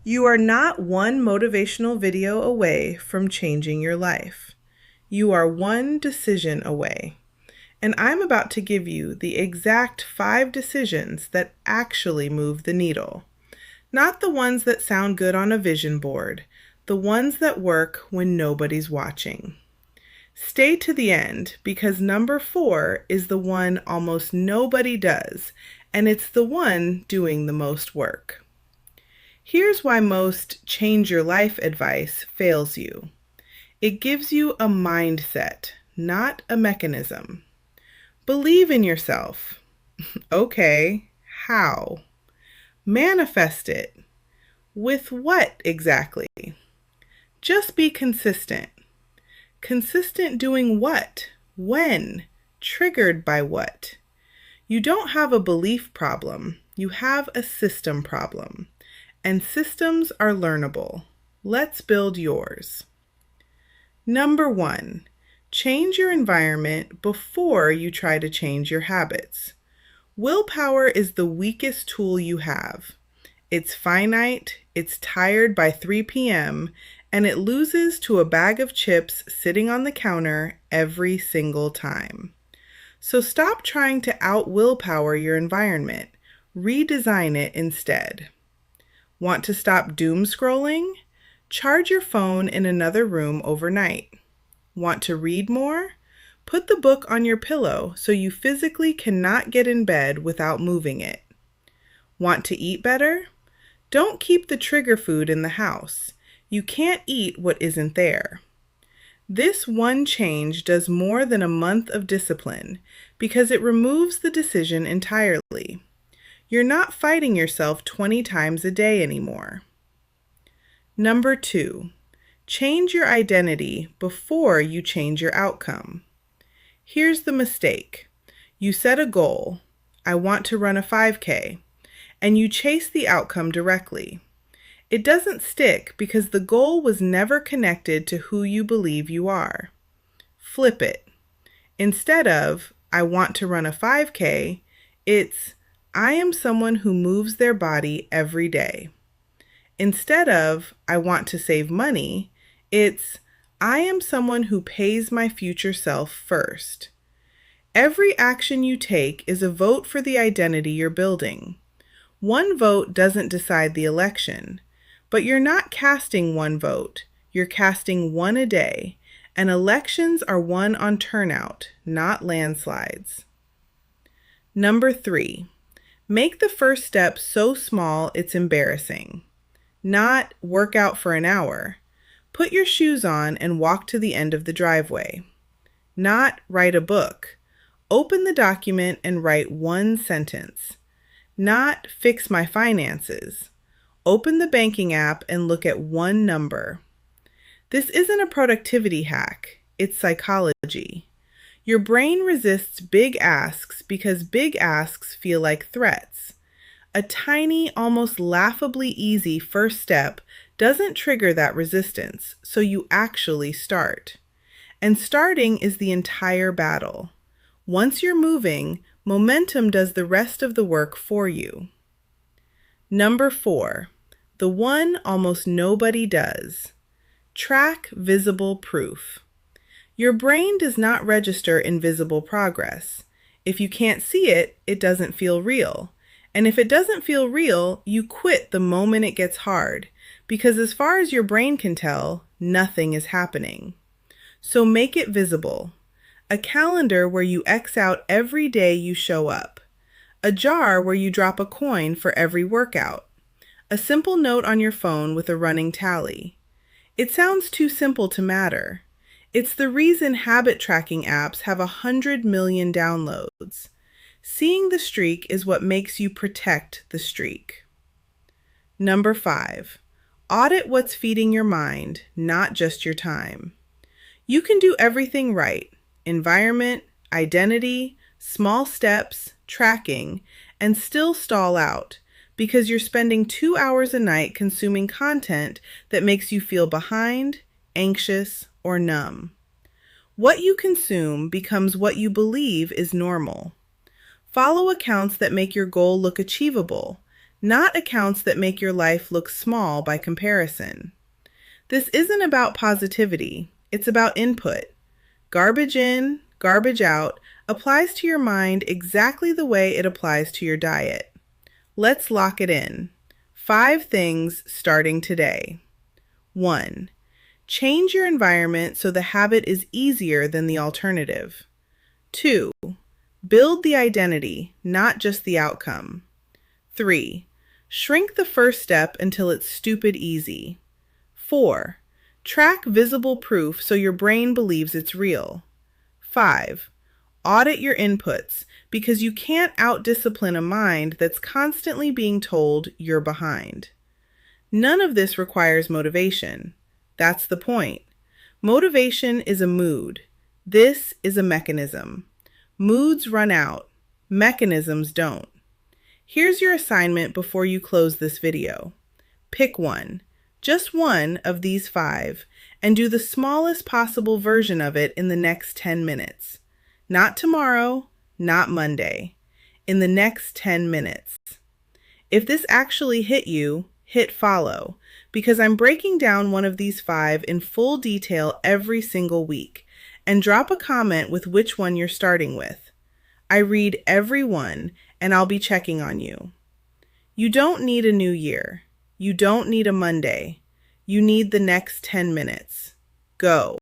You are not one motivational video away from changing your life. You are one decision away. And I'm about to give you the exact 5 decisions that actually move the needle. Not the ones that sound good on a vision board, the ones that work when nobody's watching. Stay to the end because number 4 is the one almost nobody does, and it's the one doing the most work. Here's why most change your life advice fails you. It gives you a mindset, not a mechanism. Believe in yourself. Okay, how? Manifest it. With what exactly? Just be consistent. Consistent doing what? When? Triggered by what? You don't have a belief problem. You have a system problem. And systems are learnable. Let's build yours. Number 1, change your environment before you try to change your habits. Willpower is the weakest tool you have. It's finite, it's tired by 3 p.m., and it loses to a bag of chips sitting on the counter every single time. So stop trying to out-willpower your environment. Redesign it instead. Want to stop doom scrolling? Charge your phone in another room overnight. Want to read more? Put the book on your pillow so you physically cannot get in bed without moving it. Want to eat better? Don't keep the trigger food in the house. You can't eat what isn't there. This one change does more than a month of discipline because it removes the decision entirely. You're not fighting yourself 20 times a day anymore. Number 2, change your identity before you change your outcome. Here's the mistake. You set a goal, I want to run a 5K, and you chase the outcome directly. It doesn't stick because the goal was never connected to who you believe you are. Flip it. Instead of, I want to run a 5K, it's, I am someone who moves their body every day. Instead of, I want to save money, it's, I am someone who pays my future self first. Every action you take is a vote for the identity you're building. One vote doesn't decide the election, but you're not casting one vote, you're casting one a day, and elections are won on turnout, not landslides. Number 3, make the first step so small it's embarrassing. Not work out for an hour. Put your shoes on and walk to the end of the driveway. Not write a book. Open the document and write one sentence. Not fix my finances. Open the banking app and look at one number. This isn't a productivity hack, it's psychology. Your brain resists big asks because big asks feel like threats. A tiny, almost laughably easy first step doesn't trigger that resistance, so you actually start. And starting is the entire battle. Once you're moving, momentum does the rest of the work for you. Number 4, the one almost nobody does. Track visible proof. Your brain does not register invisible progress. If you can't see it, it doesn't feel real. And if it doesn't feel real, you quit the moment it gets hard, because as far as your brain can tell, nothing is happening. So make it visible. A calendar where you X out every day you show up. A jar where you drop a coin for every workout. A simple note on your phone with a running tally. It sounds too simple to matter. It's the reason habit tracking apps have 100 million downloads. Seeing the streak is what makes you protect the streak. Number 5, audit what's feeding your mind, not just your time. You can do everything right, environment, identity, small steps, tracking, and still stall out because you're spending 2 hours a night consuming content that makes you feel behind, anxious, or numb. What you consume becomes what you believe is normal. Follow accounts that make your goal look achievable, not accounts that make your life look small by comparison. This isn't about positivity, it's about input. Garbage in, garbage out applies to your mind exactly the way it applies to your diet. Let's lock it in. 5 things starting today. 1. Change your environment so the habit is easier than the alternative. 2. Build the identity, not just the outcome. 3. Shrink the first step until it's stupid easy. 4. Track visible proof so your brain believes it's real. 5. Audit your inputs because you can't out-discipline a mind that's constantly being told you're behind. None of this requires motivation. That's the point. Motivation is a mood. This is a mechanism. Moods run out. Mechanisms don't. Here's your assignment before you close this video. Pick one, just one of these 5, and do the smallest possible version of it in the next 10 minutes. Not tomorrow, not Monday. In the next 10 minutes. If this actually hit you, hit follow, because I'm breaking down one of these 5 in full detail every single week, and drop a comment with which one you're starting with. I read every one, and I'll be checking on you. You don't need a new year. You don't need a Monday. You need the next 10 minutes. Go.